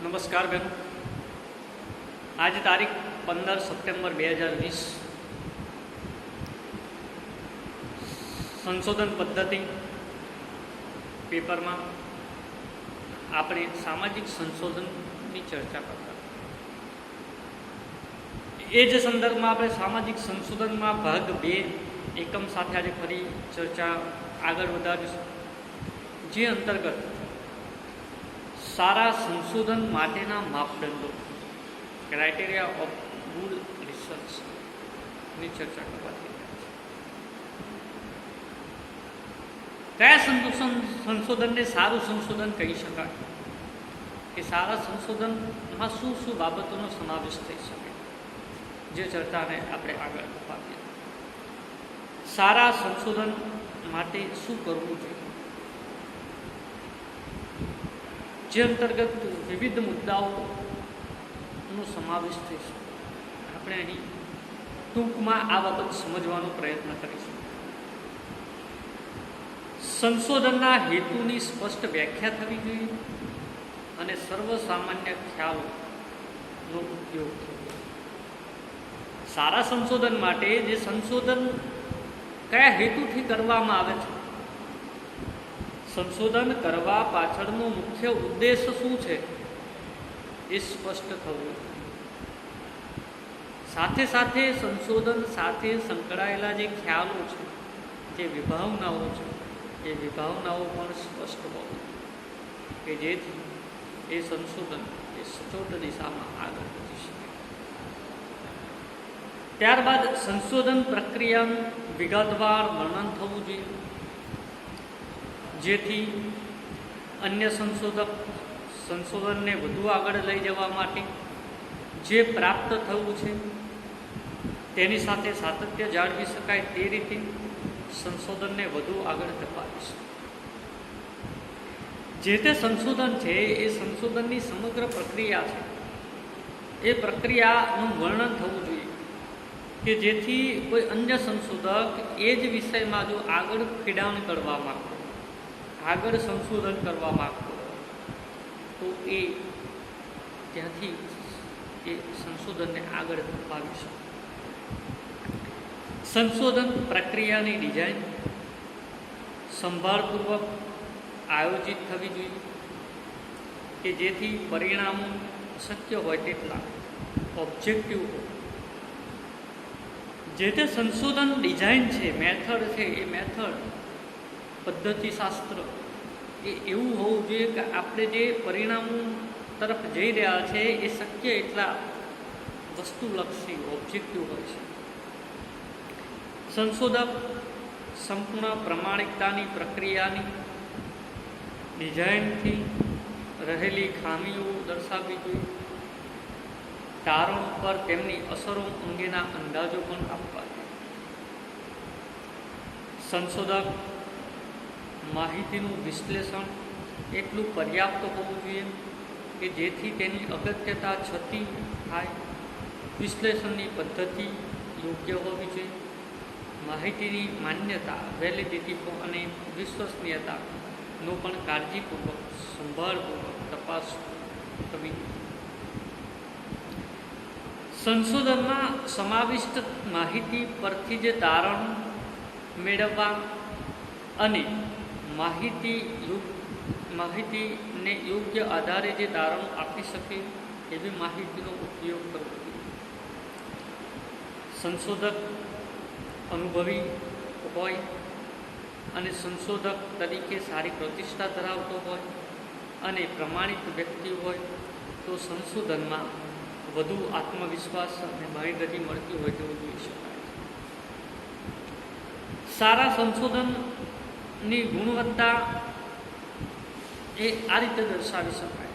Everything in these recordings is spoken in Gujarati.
નમસ્કાર બેન. આજે તારીખ 15 સપ્ટેમ્બર 2020 સંશોધન પદ્ધતિ પેપરમાં આપણે સામાજિક સંશોધનની ચર્ચા કરતા. એ જ સંદર્ભમાં આપણે સામાજિક સંશોધનમાં ભાગ 2 એકમ સાથે આજે ફરી ચર્ચા આગળ વધારીશું, જે અંતર્ગત સારા સંશોધન માટેના માપદંડો ક્રાઇટેરિયા ઓફ ગુડ રિસર્ચની ચર્ચા કરવાથી કયા સંશોધનને સારું સંશોધન કહી શકાય, કે સારા સંશોધનમાં શું શું બાબતોનો સમાવેશ થઈ શકે, જે ચર્ચાને આપણે આગળ અપાવીએ. સારા સંશોધન માટે શું કરવું જોઈએ, જે અંતર્ગત વિવિધ મુદ્દાઓનો સમાવેશ થઈ શકે. આપણે અહીં ટૂંકમાં આ બાબત સમજવાનો પ્રયત્ન કરીશું. સંશોધનના હેતુની સ્પષ્ટ વ્યાખ્યા થવી જોઈએ અને સર્વસામાન્ય ખ્યાલોનો ઉપયોગ થવો જોઈએ. સારા સંશોધન માટે જે સંશોધન કયા હેતુથી કરવામાં આવે છે, સંશોધન કરવા પાછળનો મુખ્ય ઉદ્દેશ શું છે, એ સ્પષ્ટ થવું જોઈએ. સાથે સાથે સંશોધન સાથે સંકળાયેલા જે ખ્યાલો છે, જે વિભાવનાઓ છે, એ વિભાવનાઓ પણ સ્પષ્ટ હોવી, કે જેથી એ સંશોધન એ સચોટ દિશામાં આગળ વધી શકે. ત્યારબાદ સંશોધન પ્રક્રિયાનું વિગતવાર વર્ણન થવું જોઈએ, જેથી અન્ય સંશોધનને વધુ આગળ લઈ જવા માટે જે પ્રાપ્ત થવું છે તેની સાથે સાતત્ય જાળવી શકાય, તે રીતે સંશોધનને વધુ આગળ ધપાવી શકે. જે તે સંશોધન છે એ સંશોધનની સમગ્ર પ્રક્રિયા છે, એ પ્રક્રિયાનું વર્ણન થવું જોઈએ, કે જેથી કોઈ અન્ય સંશોધક એ જ વિષયમાં જો આગળ ખેડાણ કરવા માંગતો, આગળ સંશોધન કરવા માંગતો, તો એ ત્યાંથી એ સંશોધનને આગળ ધપાવી શકે. સંશોધન પ્રક્રિયાની ડિઝાઇન સંભાળપૂર્વક આયોજિત થવી જોઈએ, કે જેથી પરિણામો શક્ય હોય તેટલા ઓબ્જેક્ટિવ હોય. જે તે સંશોધન ડિઝાઇન છે, મેથડ છે, એ મેથડ પદ્ધતિશાસ્ત્ર એ એવું હોવું જોઈએ કે આપણે જે પરિણામો તરફ જઈ રહ્યા છે એ શક્ય એટલા વસ્તુલક્ષી ઓબ્જેક્ટિવ હોય છે. સંશોધક સંપૂર્ણ પ્રમાણિકતાની પ્રક્રિયાની ડિઝાઇનથી રહેલી ખામીઓ દર્શાવવી જોઈએ. તારણો પર તેમની અસરો અંગેના અંદાજો પણ આપવા જોઈએ. સંશોધક માહિતીનું વિશ્લેષણ એટલું પર્યાપ્ત હોવું જોઈએ કે જેથી તેની અગત્યતા છતી થાય. વિશ્લેષણની પદ્ધતિ યોગ્ય હોવી જોઈએ. માહિતીની માન્યતા, વેલિડિટી અને વિશ્વસનીયતાનો પણ કાળજીપૂર્વક, સંભાળપૂર્વક તપાસ થવી. સંશોધનમાં સમાવિષ્ટ માહિતી પરથી જે તારણ મેળવવા અને માહિતીને યોગ્ય આધારે જે તારણો આપી શકે એવી માહિતીનો ઉપયોગ કરવો જોઈએ. સંશોધક અનુભવી હોય અને સંશોધક તરીકે સારી પ્રતિષ્ઠા ધરાવતો હોય અને પ્રમાણિત વ્યક્તિ હોય તો સંશોધનમાં વધુ આત્મવિશ્વાસ અને બાંહેધરી મળતી હોય તેવું જોઈ શકાય. સારા સંશોધનની ગુણવત્તા એ આ રીતે દર્શાવી શકાય.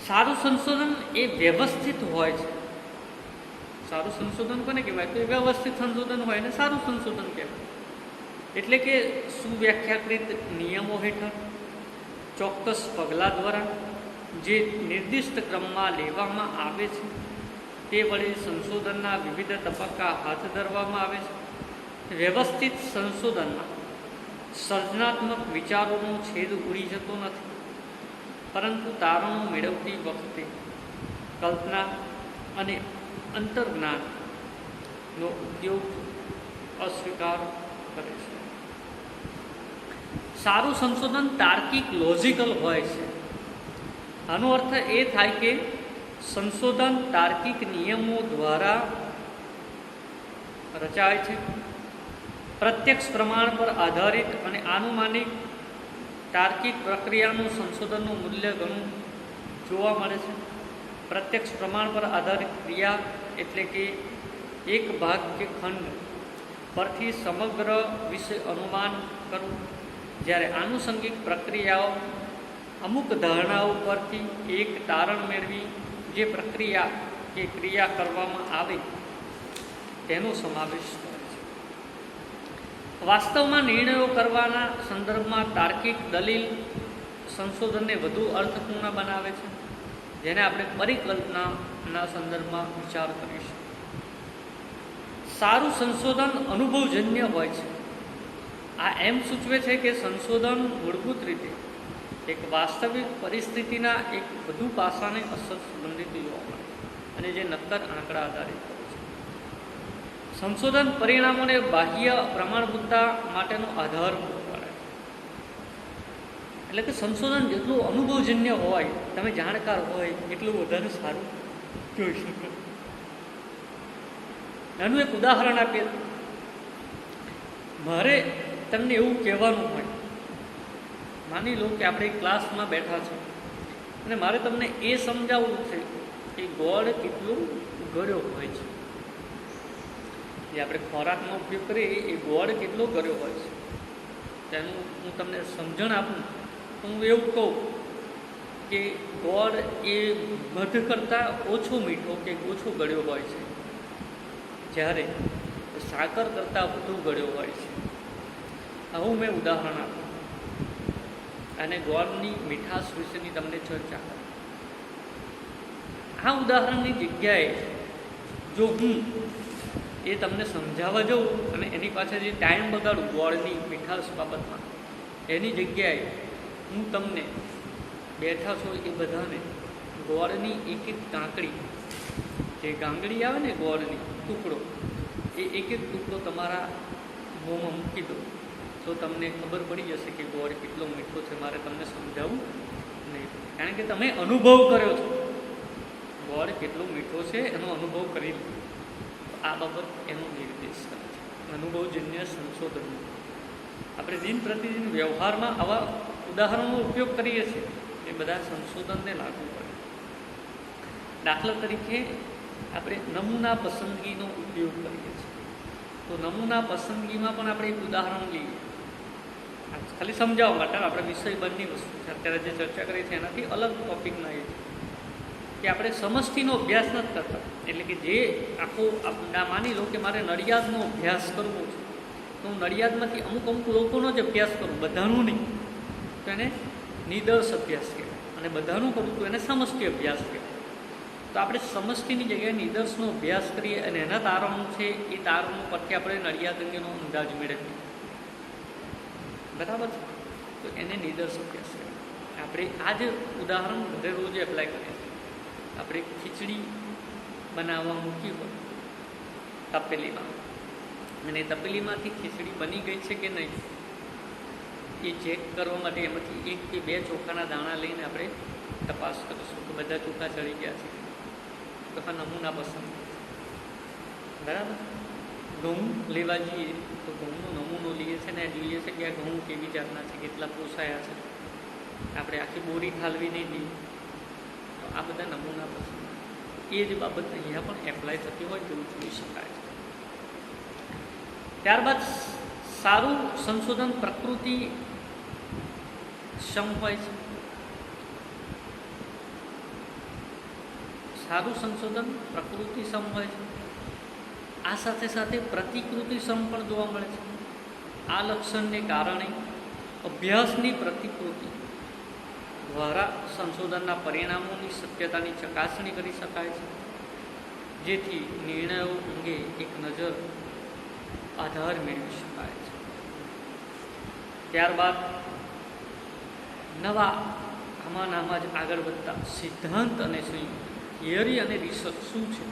સારું સંશોધન એ વ્યવસ્થિત હોય છે. સારું સંશોધન કોને કહેવાય? તો એ વ્યવસ્થિત સંશોધન હોય ને સારું સંશોધન કહેવાય. એટલે કે સુવ્યાખ્યાકૃત નિયમો હેઠળ ચોક્કસ પગલાં દ્વારા જે નિર્દિષ્ટ ક્રમમાં લેવામાં આવે છે તે વડે સંશોધનના વિવિધ તબક્કા હાથ ધરવામાં આવે છે. વ્યવસ્થિત સંશોધનમાં સર્જનાત્મક વિચારોનો છેદ ઉડી જતો નથી. પરંતુ તારણો મેળવતી વખતે કલ્પના અને અંતર્જ્ઞાનનો ઉપયોગ અસ્વીકાર કરે છે. સારું સંશોધન તાર્કિક લોજિકલ હોય છે. આનો અર્થ એ થાય કે સંશોધન તાર્કિક નિયમો દ્વારા રચાય છે, પ્રત્યક્ષ પ્રમાણ પર આધારિત અને આનુમાનિક તાર્કિક પ્રક્રિયાનું સંશોધનનું મૂલ્ય ઘણું જોવા મળે છે. પ્રત્યક્ષ પ્રમાણ પર આધારિત ક્રિયા એટલે કે એક ભાગ કે ખંડ પરથી સમગ્ર વિશે અનુમાન કરવું, જ્યારે આનુષંગિક પ્રક્રિયાઓ અમુક ધારણાઓ પરથી એક તારણ મેળવી જે પ્રક્રિયા કે ક્રિયા કરવામાં આવે તેનો સમાવેશ કરે છે. વાસ્તવમાં નિર્ણયો કરવાના સંદર્ભમાં તાર્કિક દલીલ સંશોધનને વધુ અર્થપૂર્ણ બનાવે છે, જેને આપણે પરિકલ્પનાના સંદર્ભમાં વિચાર કરીશું. સારું સંશોધન અનુભવજન્ય હોય છે. આ એમ સૂચવે છે કે સંશોધન મૂળભૂત રીતે એક વાસ્તવિક પરિસ્થિતિના એક વધુ પાસાને અસર સંબંધિત જોવા મળે અને જે નક્કર આંકડા આધારિત હોય છે. સંશોધન પરિણામોને બાહ્ય પ્રમાણભૂતતા માટેનો આધાર પૂરો પાડે છે. એટલે કે સંશોધન જેટલું અનુભવજન્ય હોય, તમે જાણકાર હોય એટલું વધારે સારું જોઈ શકો. એનું એક ઉદાહરણ આપીએ. મારે તમને એવું કહેવાનું હોય, માની લો કે આપણે ક્લાસમાં બેઠા છે અને મારે તમને એ સમજાવવું છે કે ગોળ કેટલું ગળ્યો હોય છે. જે આપણે ખોરાકનો ઉપયોગ કરીએ એ ગોળ કેટલો ગળ્યો હોય છે, તેનું હું તમને સમજણ આપું તો હું એવું કહું કે ગોળ એ મધ કરતાં ઓછો મીઠો કે ઓછો ગળ્યો હોય છે, જ્યારે સાકર કરતાં વધુ ગળ્યો હોય છે. આવું મેં ઉદાહરણ આપું અને ગોળની મીઠાશ વિશેની તમને ચર્ચા કરું. આ ઉદાહરણની જગ્યાએ જો હું એ તમને સમજાવવા જાઉં અને એની પાછળ જે ટાઈમ બગાડું ગોળની મીઠાશ બાબતમાં, એની જગ્યાએ હું તમને બેઠા છો એ બધાને ગોળની એક એક કાંકડી, જે ગાંગડી આવે ને ગોળની ટુકડો, એ એક એક ટુકડો તમારા મોંમાં મૂકી દો તો તમને ખબર પડી જશે કે ગોળ કેટલો મીઠો છે. મારે તમને સમજાવવું નહીં, કારણ કે તમે અનુભવ કર્યો છો. ગોળ કેટલો મીઠો છે એનો અનુભવ કરી લીધો. આ બાબત એનો નિર્દેશ કરે છે અનુભવજન્ય સંશોધન. આપણે દિન પ્રતિદિન વ્યવહારમાં આવા ઉદાહરણોનો ઉપયોગ કરીએ છીએ, એ બધા સંશોધનને લાગુ પડે. દાખલા તરીકે આપણે નમૂના પસંદગીનો ઉપયોગ કરીએ છીએ, તો નમૂના પસંદગીમાં પણ આપણે એક ઉદાહરણ લઈએ, ખાલી સમજાવવા માટે. આપણે વિષય બંને વસ્તુ છે, અત્યારે જે ચર્ચા કરી છે એનાથી અલગ ટોપિકમાં એ કે આપણે સમષ્ટિનો અભ્યાસ નથી કરતા. એટલે કે જે આખો માની લો કે મારે નડિયાદનો અભ્યાસ કરવો છે, તો હું નડિયાદમાંથી અમુક લોકોનો જ અભ્યાસ કરું, બધાનું નહીં, તો એને નિદર્શ અભ્યાસ કહેવાય. અને બધાનું કરું તો એને સમષ્ટિ અભ્યાસ કહેવાય. તો આપણે સમષ્ટિની જગ્યાએ નિદર્શનો અભ્યાસ કરીએ અને એના તારણો છે એ તારણો પરથી આપણે નડિયાદ અંગેનો અંદાજ મેળવીએ, બરાબર છે? તો એને નિદર્શ અભ્યાસ કહેવાય. આપણે આ જ ઉદાહરણ ઘરે રોજ એપ્લાય કરીએ છીએ. આપણે ખીચડી બનાવવા મૂકી હોય તપેલીમાં, અને તપેલીમાંથી ખીચડી બની ગઈ છે કે નહીં એ ચેક કરવા માટે એમાંથી 1 કે 2 ચોખાના દાણા લઈને આપણે તપાસ કરીશું કે બધા ચોખા ચડી ગયા છે. તો આ નમૂના પસંદ, બરાબર. ઘઉં લેવા જઈએ તો ઘઉંનો નમૂનો લઈએ છીએ ને જોઈએ છે કે આ ઘઉં કેવી જાતના છે, કેટલા પોસાયા છે. આપણે આખી બોરી ઠાલવી નહીં દઈએ. તો આ બધા નમૂના પસંદ. એ જ બાબત અહીંયા પણ એપ્લાય થતી હોય તેવું જોઈ શકાય છે. ત્યારબાદ સારું સંશોધન પ્રકૃતિ સમ હોય છે. સારું સંશોધન પ્રકૃતિ સમ હોય છે. આ સાથે સાથે પ્રતિકૃતિ સમ પણ જોવા મળે છે. આ લક્ષણને કારણે અભ્યાસની પ્રતિકૃતિ દ્વારા સંશોધનના પરિણામોની સત્યતાની ચકાસણી કરી શકાય છે, જેથી નિર્ણયો અંગે એક નજર આધાર મેળવી શકાય છે. ત્યારબાદ નવા આમાં જ આગળ વધતા સિદ્ધાંત અને સંયોજન, થિયરી અને રિસર્ચ શું છે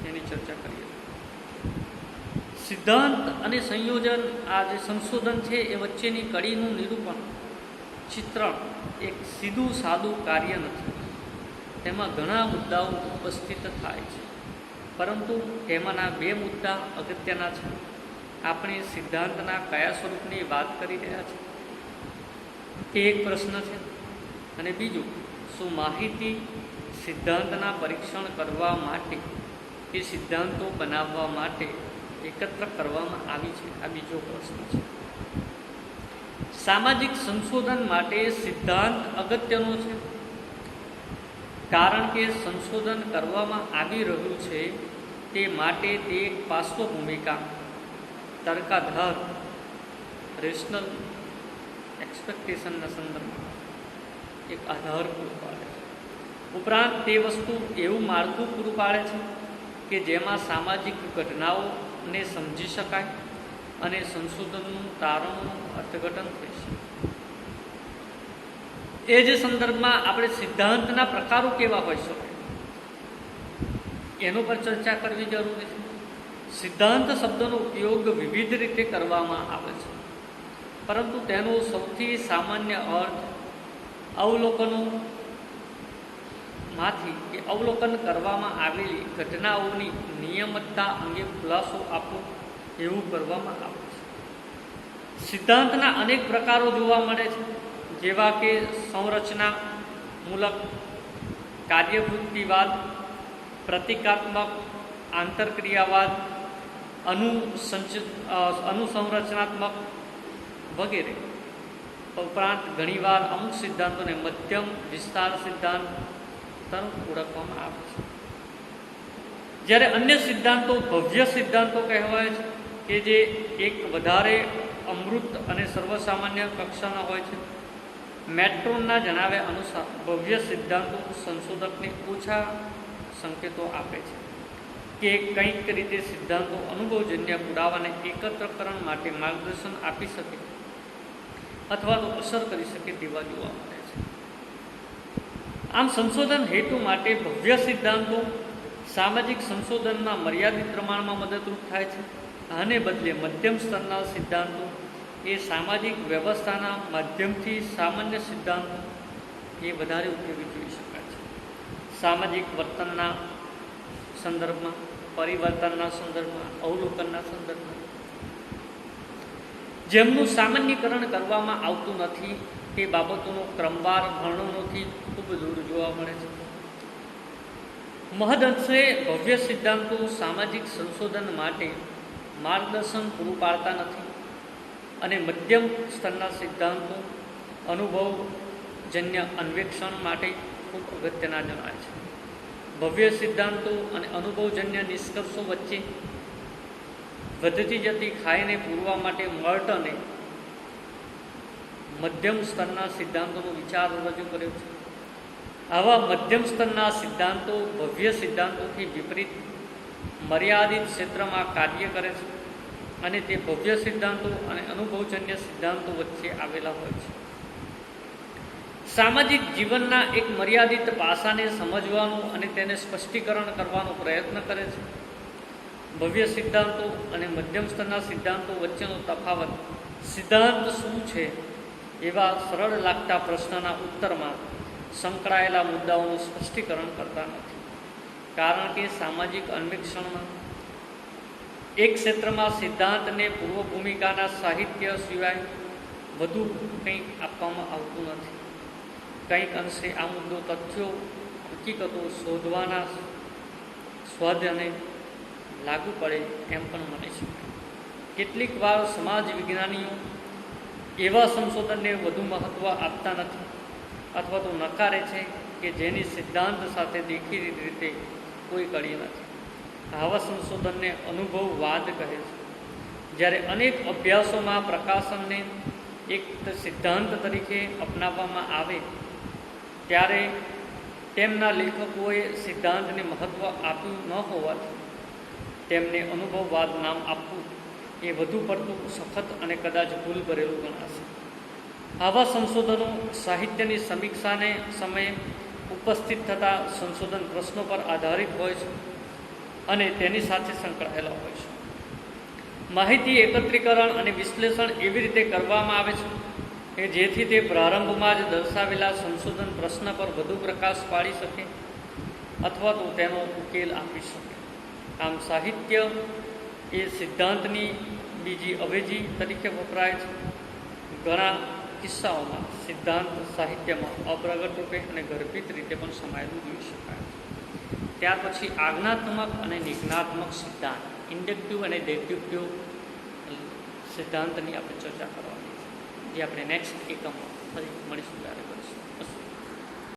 એની ચર્ચા કરીએ. સિદ્ધાંત અને સંયોજન, આ જે સંશોધન છે એ વચ્ચેની કડીનું નિરૂપણ, ચિત્રણ એક સીધું સાદું કાર્ય નથી. તેમાં ઘણા મુદ્દાઓ ઉપસ્થિત થાય છે, પરંતુ તેમાંના 2 મુદ્દા અગત્યના છે. આપણે સિદ્ધાંતના કયા સ્વરૂપની વાત કરી રહ્યા છીએ એ એક પ્રશ્ન છે. અને બીજું, શું માહિતી સિદ્ધાંતના પરીક્ષણ કરવા માટે કે સિદ્ધાંતો બનાવવા માટે એકત્ર કરવામાં આવી છે, આ બીજો પ્રશ્ન છે. સામાજિક સંશોધન માટે સિદ્ધાંત અગત્યનો છે, કારણ કે સંશોધન કરવામાં આવી રહ્યું છે તે માટે તે એક પાર્શ્વભૂમિકા, તર્કાધાર, રેશનલ એક્સપેક્ટેશનના સંદર્ભમાં એક આધાર પૂરો પાડે છે. ઉપરાંત તે વસ્તુ એવું માળખું પૂરું પાડે છે કે જેમાં સામાજિક ઘટનાઓને સમજી શકાય અને સંશોધનનું તારણનું અર્થઘટન થઈ શકે. એ જ સંદર્ભમાં આપણે સિદ્ધાંતના પ્રકારો કેવા હોઈ શકે એનો પર ચર્ચા કરવી જરૂરી છે. સિદ્ધાંત શબ્દનો ઉપયોગ વિવિધ રીતે કરવામાં આવે છે, પરંતુ તેનો સૌથી સામાન્ય અર્થ અવલોકન કરવામાં આવેલી ઘટનાઓની નિયમિતતા અંગે ખુલાસો આપવો એવું કરવામાં આવે છે. સિદ્ધાંતના અનેક પ્રકારો જોવા મળે છે, જેવા કે સંરચનામૂલક, કાર્યવૃત્તિવાદ, પ્રતિકાત્મક, આંતરક્રિયાવાદ, અનુસંરચનાત્મક વગેરે. ઉપરાંત ઘણીવાર અમુક સિદ્ધાંતોને મધ્યમ વિસ્તાર સિદ્ધાંત તરફ ઓળખવામાં આવે છે, જ્યારે અન્ય સિદ્ધાંતો ભવ્ય સિદ્ધાંતો કહેવાય છે કે જે એક વધારે અમૂર્ત અને સર્વસામાન્ય કક્ષાના હોય છે. મેટ્રોનના જણાવ્યા અનુસાર ભવ્ય સિદ્ધાંતો સંશોધકને ઓછા સંકેતો આપે છે કે કંઈક રીતે સિદ્ધાંતો અનુભવજન્ય પુરાવાને એકત્રકરણ માટે માર્ગદર્શન આપી શકે અથવા તો અસર કરી શકે તેવા જોવા મળે છે. આમ સંશોધન હેતુ માટે ભવ્ય સિદ્ધાંતો સામાજિક સંશોધનમાં મર્યાદિત પ્રમાણમાં મદદરૂપ થાય છે. આને બદલે મધ્યમ સ્તરના સિદ્ધાંતો એ સામાજિક વ્યવસ્થાના માધ્યમથી સામાન્ય સિદ્ધાંતો એ વધારે ઉપયોગી જોઈ શકાય છે. સામાજિક વર્તનના સંદર્ભમાં, પરિવર્તનના સંદર્ભમાં, અવલોકનના સંદર્ભમાં જેમનું સામાન્યકરણ કરવામાં આવતું નથી તે બાબતોનો ક્રમવાર વર્ણનોથી ખૂબ દૂર જોવા મળે છે. મહદઅંશે ભવ્ય સિદ્ધાંતો સામાજિક સંશોધન માટે માર્ગદર્શન પૂરું પાડતા નથી અને મધ્યમ સ્તરના સિદ્ધાંતો અનુભવજન્ય અન્વેષણ માટે ખૂબ અગત્યના જણાય છે. ભવ્ય સિદ્ધાંતો અને અનુભવજન્ય નિષ્કર્ષો વચ્ચે વધતી જતી ખાઈને પૂરવા માટે મર્ટને મધ્યમ સ્તરના સિદ્ધાંતોનો વિચાર રજૂ કર્યો છે. આવા મધ્યમ સ્તરના સિદ્ધાંતો ભવ્ય સિદ્ધાંતોથી વિપરીત મર્યાદિત ક્ષેત્રમાં કાર્ય કરે છે અને તે ભવ્ય સિદ્ધાંતો અને અનુભવજન્ય સિદ્ધાંતો વચ્ચે આવેલા હોય છે. સામાજિક જીવનના એક મર્યાદિત પાસાને સમજવાનો અને તેને સ્પષ્ટીકરણ કરવાનો પ્રયત્ન કરે છે. ભવ્ય સિદ્ધાંતો અને મધ્યમ સ્તરના સિદ્ધાંતો વચ્ચેનો તફાવત સિદ્ધાંત શું છે એવા સરળ લાગતા પ્રશ્નના ઉત્તરમાં સંકળાયેલા મુદ્દાઓનું સ્પષ્ટીકરણ કરતા નથી, કારણ કે સામાજિક અન્વેષણમાં એક ક્ષેત્રમાં સિદ્ધાંતને પૂર્વ ભૂમિકાના સાહિત્ય સિવાય વધુ કંઈક આપવામાં આવતું નથી. કંઈક અંશે આ મુદ્દો તથ્યો, હકીકતો શોધવાના સ્વાધ્યાયને લાગુ પડે એમ પણ મને છે. કેટલીક વાર સમાજ વિજ્ઞાનીઓ એવા સંશોધનને વધુ મહત્ત્વ આપતા નથી અથવા તો નકારે છે કે જેની સિદ્ધાંત સાથે દેખીતી રીતે કોઈ કડી નથી. આવા સંશોધનને અનુભવવાદ કહે છે. જ્યારે અનેક અભ્યાસોમાં પ્રકાશનને એક સિદ્ધાંત તરીકે અપનાવવામાં આવે ત્યારે તેમના લેખકોએ સિદ્ધાંતને મહત્ત્વ આપ્યું ન હોવાથી તેમને અનુભવવાદ નામ આપવું એ વધુ પડતું સખત અને કદાચ ભૂલ ભરેલું ગણાશે. આવા સંશોધનો સાહિત્યની સમીક્ષાને સમયે ઉપસ્થિત થતા સંશોધન પ્રશ્નો પર આધારિત હોય છે અને તેની સાથે સંકળાયેલા હોય છે. માહિતી એકત્રીકરણ અને વિશ્લેષણ એવી રીતે કરવામાં આવે છે કે જેથી તે પ્રારંભમાં જ દર્શાવેલા સંશોધન પ્રશ્ન પર વધુ પ્રકાશ પાડી શકે અથવા તો તેનો ઉકેલ આપી શકે. આમ સાહિત્ય એ સિદ્ધાંતની બીજી અવેજી તરીકે વપરાય છે. ઘણા કિસ્સાઓમાં સિદ્ધાંત સાહિત્યમાં અપ્રગટ રૂપે અને ગર્ભિત રીતે પણ સમાયેલું જોઈ શકાય છે. ત્યાર પછી આજ્ઞાત્મક અને નિજ્ઞાત્મક સિદ્ધાંત, ઇન્ડક્ટિવ અને ડેડક્ટિવ સિદ્ધાંતની આપણે ચર્ચા કરવાની છે, જે આપણે નેક્સ્ટ એકમમાં ફરી મળીશું ત્યારે કરીશું.